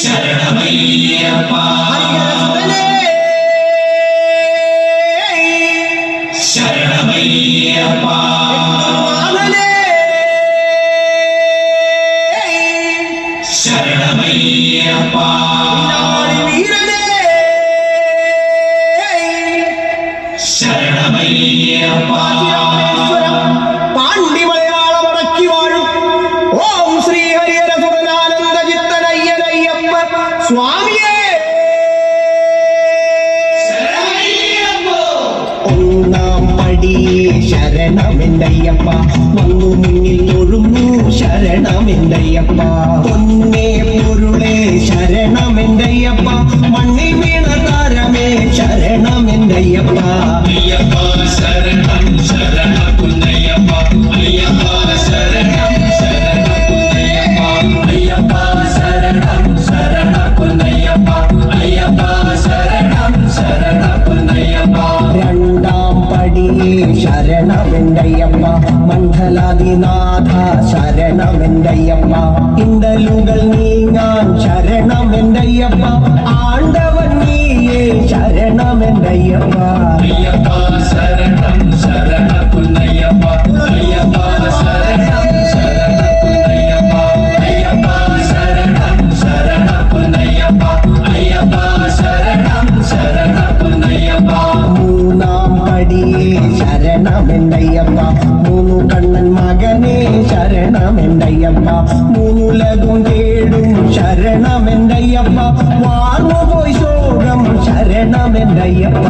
ശരണമയ്യപ്പ ശരണമയ്യപ്പ ശരണമയ്യപ്പ ശരണമയ്യപ്പ പാണ്ഡി മലയാളം അടക്കി വാഴും ഓം ശ്രീ ഹരിഹര സുരനാനന്ദ ചിത്തനയ്യനയ്യപ്പ സ്വാമിയേ ഒന്നാം പടിയേ ശരണമെന്തയ്യപ്പ വന്നു മുന്നിൽ തൊഴുന്നു ശരണമെന്തയ്യപ്പ പൊന്നേ പൊരുളേ ശരണമെന്തയ്യപ്പ മണ്ണി വീണ താരമേ ശരണമെന്തയ്യപ്പ അയ്യപ്പ ശരണം ശരണ കുന്നയ്യപ്പ അയ്യപ്പ ശരണം ശരണ കുന്നയ്യപ്പ അയ്യപ്പ ശരണം ശരണ കുന്നയ്യപ്പ അയ്യപ്പ ശരണം ശരണ കുന്നയ്യപ്പ രണ്ടാം പടിയേ ശരണമെന്തയ്യപ്പ മണ്ഡലാദിനാഥ ശരണമെന്തയ്യപ്പ ഇണ്ടലുകൾ നീങ്ങാൻ ശരണമെന്തയ്യപ്പ ആണ്ടവൻ നീയേ ശരണമെന്തയ്യപ്പ അയ്യപ്പ ശരണം ശരണ കുന്നയ്യപ്പ അയ്യപ്പ ശരണം ശരണ കുന്നയ്യപ്പ അയ്യപ്പ ശരണം ശരണ കുന്നയ്യപ്പ അയ്യപ്പ ശരണം ശരണ കുന്നയ്യപ്പ മൂന്നാം പടിയേ ശരണമെന്തയ്യപ്പ മൂന്നു കണ്ണൻ മകനേ ശരണമെന്തയ്യപ്പ മൂന്നുലകും തേടും ശരണമെന്തയ്യപ്പ വാർന്നു പോയി സോകം ശരണമെന്തയ്യപ്പ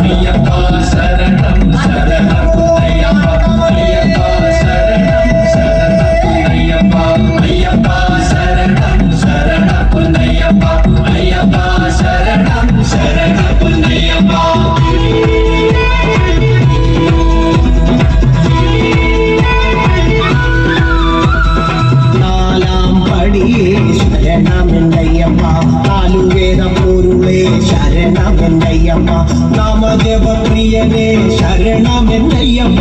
അയ്യപ്പ ശരണം ശരണ കുന്നയ്യപ്പ അയ്യപ്പ ശരണം ശരണ കുന്നയ്യപ്പ അയ്യപ്പ ശരണം ശരണ കുന്നയ്യപ്പ അയ്യപ്പ ശരണം ശരണ കുന്നയ്യപ്പ നാലാം പടിയേ ശരണമെന്തയ്യപ്പ നാലുവേദ പൊരുളേ ശരണമെന്തയ്യപ്പ നാമദേവപ്രിയനേ ശരണമെന്തയ്യപ്പ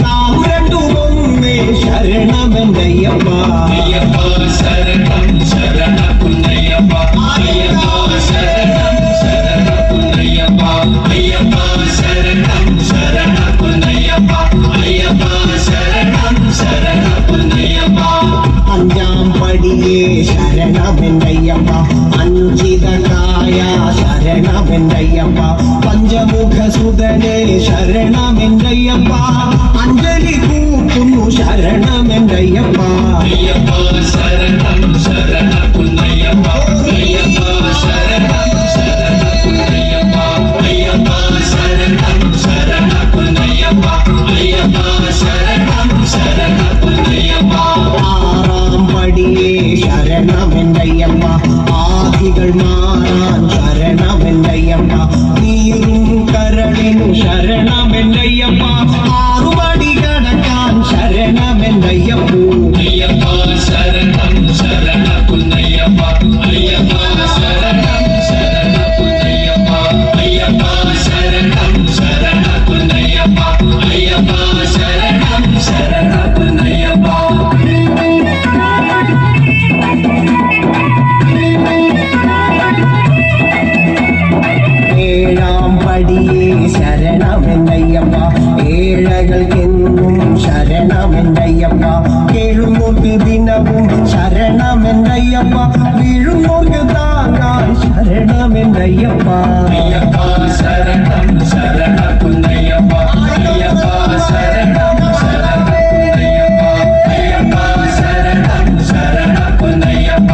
നാം രണ്ടും ഒന്നേ ശരണമെന്തയ്യപ്പ അയ്യപ്പ ശരണം ശരണ കുന്നയ്യപ്പ അയ്യപ്പ ശരണം ശരണ കുന്നയ്യപ്പ അയ്യപ്പ ശരണം ശരണ കുന്നയ്യപ്പ അയ്യപ്പ ശരണം ശരണ കുന്നയ്യപ്പ അഞ്ചാം പടിയേ ശരണമെന്തയ്യപ്പ അഞ്ചിതകായ ശരണമെന്തയ്യപ്പ പഞ്ചമുഖസുതനേ ശരണമെന്തയ്യപ്പ അഞ്ജലി കൂക്കുന്നു ശരണമെന്തയ്യപ്പ അയ്യപ്പ ശരണം ശരണ കുന്നയ്യപ്പ അയ്യപ്പ ശരണം ശരണ കുന്നയ്യപ്പ അയ്യപ്പ ശരണം ശരണ കുന്നയ്യപ്പ അയ്യപ്പ ശരണം ശരണ കുന്നയ്യപ്പ ആറാം പടിയേ ശരണമെന്തയ്യപ്പ ആദികൾ മാറാൻ ശരണമെന്തയ്യപ്പ നീറും കരളിനു ശരണമെന്തയ്യപ്പ ആറുപടി കടക്കാൻ ശരണമെന്തയ്യപ്പ അയ്യപ്പ ശരണം ശരണ കുന്നയ്യപ്പ അയ്യപ്പ ശരണം ശരണ കുന്നയ്യപ്പ അയ്യപ്പ ശരണം ശരണ കുന്നയ്യപ്പ അയ്യപ്പ ശരണം ശരണ കുന്നയ്യപ്പ ഏഴാം പടിയേ ശരണമെന്തയ്യപ്പ ഏഴകൾക്കെന്നും ശരണമെന്തയ്യപ്പ കേഴുന്നോർക്ക് ദിനവും ശരണമെന്തയ്യപ്പ വീഴുന്നോർക്ക് താങ്ങാൻ ശരണമെന്തയ്യപ്പ അയ്യപ്പ ശരണം ശരണ കുന്നയ്യപ്പ അയ്യപ്പ ശരണം ശരണ കുന്നയ്യപ്പ അയ്യപ്പ ശരണം ശരണ കുന്നയ്യപ്പ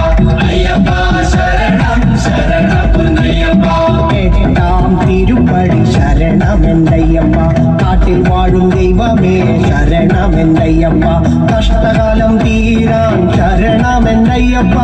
അയ്യപ്പ ശരണം ശരണ കുന്നയ്യപ്പ എട്ടാം തിരുപ്പടി ശരണമെന്തയ്യപ്പ കാട്ടിൽ വാഴും ദൈവമേ ശരണമെന്തയ്യപ്പ കഷ്ടകാലം തീരാൻ ശരണമെന്തയ്യപ്പ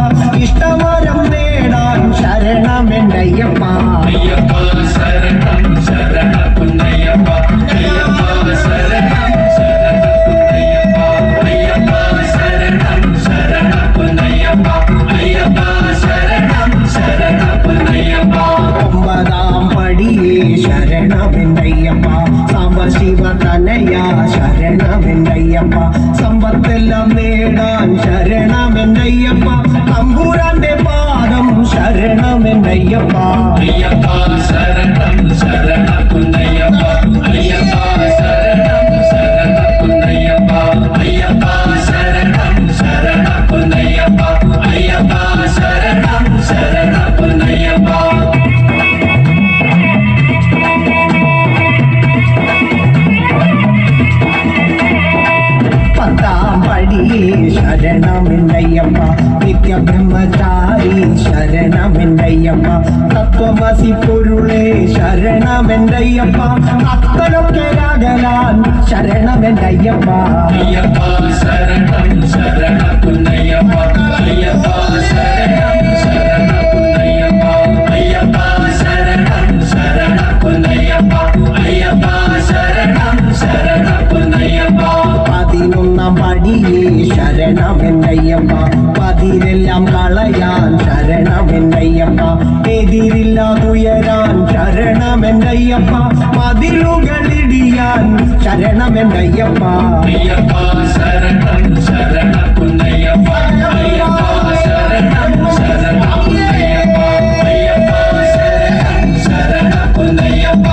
ഇഷ്ടവരം നേടാൻ ശരണമെന്തയ്യപ്പ അയ്യപ്പ ശരണം ശരണ കുന്നയ്യപ്പ അയ്യപ്പ ശരണം ശരണ കുന്നയ്യപ്പ അയ്യപ്പ ശരണം ശരണ കുന്നയ്യപ്പ അയ്യപ്പ ശരണം ശരണ കുന്നയ്യപ്പ ഒമ്പതാം പടിയേ ശരണമെന്തയ്യപ്പ സാംബശിവ തനയ ശരണമെന്തയ്യപ്പ സമ്പത്തെല്ലാം നേടാൻ ശരണമെന്തയ്യപ്പ നിത്യബ്രഹ്മചാരി ശരണമെന്തയ്യപ്പ തത്വമസി പൊരുളേ ശരണമെന്തയ്യപ്പ അത്തരൊക്കെ അകലാൻ ശരണമെന്തയ്യപ്പ അയ്യപ്പ ശരണം ശരണ പൊന്നയ്യപ്പ അയ്യപ്പ ശരണം ശരണ പൊന്നയ്യപ്പ അയ്യപ്പ ശരണം ശരണ പൊന്നയ്യപ്പ അയ്യപ്പ ശരണം ശരണ പൊന്നയ്യപ്പ 11 പടിയേ ശരണമെന്തയ്യപ്പ പതിരെല്ലാം കളയാൻ ശരണമെന്തയ്യപ്പ എതിരില്ലാതുയരാൻ ശരണമെന്തയ്യപ്പ മതിലുകളിടിയാൻ ശരണമെന്തയ്യപ്പ അയ്യപ്പ ശരണം ശരണ പൊന്നയ്യപ്പ അയ്യപ്പ ശരണം ശരണ പൊന്നയ്യപ്പ അയ്യപ്പ ശരണം ശരണ പൊന്നയ്യപ്പ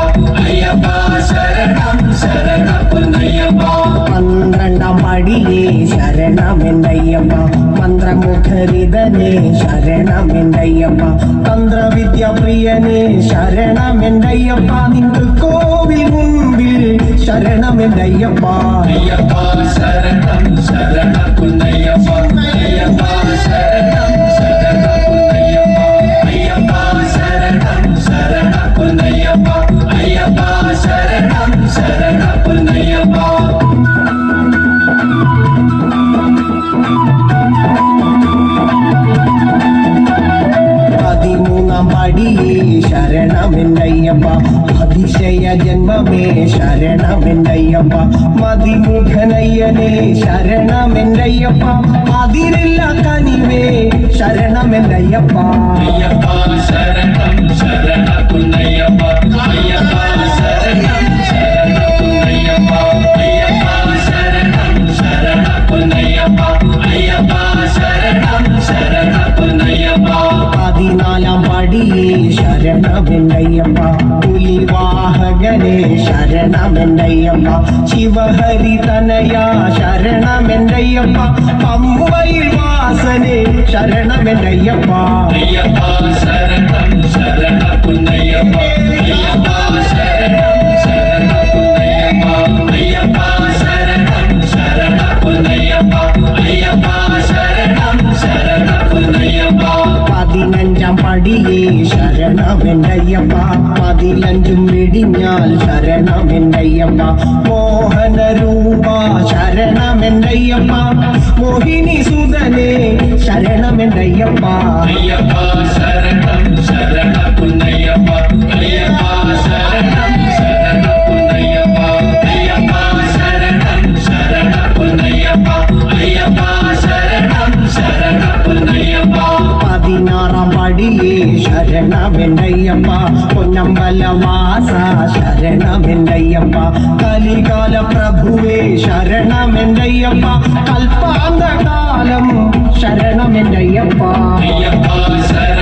അയ്യപ്പ ശരണം ശരണ പൊന്നയ്യപ്പ 12 പടിയേ ശരണമെന്തയ്യപ്പ മന്ത്രമുഖരിതനേ ശരണമെന്തയ്യപ്പ തന്ത്രവിദ്യാപ്രിയനേ ശരണമെന്തയ്യപ്പ നിന്റെ കോവിൽ മുൻപിൽ ശരണമെന്തയ്യപ്പ അയ്യപ്പ ശരണം ശരണ പൊന്നയ്യപ്പ അയ്യപ്പ ശരണം ശരണ പൊന്നയ്യപ്പ അയ്യപ്പ ശരണം ശരണ പൊന്നയ്യപ്പ അയ്യപ്പ ശരണം ശരണ പൊന്നയ്യപ്പ 13 പടിയേ ശരണമെന്തയ്യപ്പ അതിശയ ജന്മമേ ശരണമെന്തയ്യപ്പ മതിമുഖനയ്യനേ ശരണമെന്തയ്യപ്പ അതിരില്ല കനിവേ ശരണമെന്തയ്യപ്പ അയ്യപ്പ ശരണം ശരണ പൊന്നയ്യപ്പ അയ്യപ്പ ശരണം ശരണ പൊന്നയ്യപ്പ അയ്യപ്പ ശരണം ശരണ പൊന്നയ്യപ്പ അയ്യപ്പ ശരണം ശരണ പൊന്നയ്യപ്പ 14 പടിയേ ശരണമെന്തയ്യപ്പ പുലിവാഹകനേ ശരണമെന്തയ്യപ്പ ശിവഹരിതനയാ ശരണമെന്തയ്യപ്പ പമ്പയിൽ വാസനേ ശരണമെന്തയ്യപ്പ അയ്യപ്പ ശരണം ശരണ പൊന്നയ്യപ്പ അയ്യപ്പ ശരണം ശരണ പൊന്നയ്യപ്പ അയ്യപ്പ ശരണം ശരണ പൊന്നയ്യപ്പ അയ്യപ്പ ശരണം ശരണ പൊന്നയ്യപ്പ 15 പടിയേ ശരണമെന്തയ്യപ്പ 15 വെടിഞ്ഞാൽ ശരണമെന്തയ്യപ്പ മോഹനരൂപ ശരണമെന്തയ്യപ്പ മോഹിനി സുതനേ ശരണമെന്തയ്യപ്പ അയ്യപ്പ ശരണം ശരണ പൊന്നയ്യപ്പ അയ്യപ്പ ശരണം ശരണ പൊന്നയ്യപ്പ അയ്യപ്പ ശരണം ശരണ പൊന്നയ്യപ്പ അയ്യപ്പ ശരണം ശരണ പൊന്നയ്യപ്പ 16 പടിയേ ശരണമെന്തയ്യപ്പ പൊന്നമ്പലവാസ ശരണമെന്തയ്യപ്പ കലികാല പ്രഭുവേ ശരണമെന്തയ്യപ്പ കൽപ്പാന്തകാലം ശരണമെന്തയ്യപ്പ അയ്യപ്പ ശരണം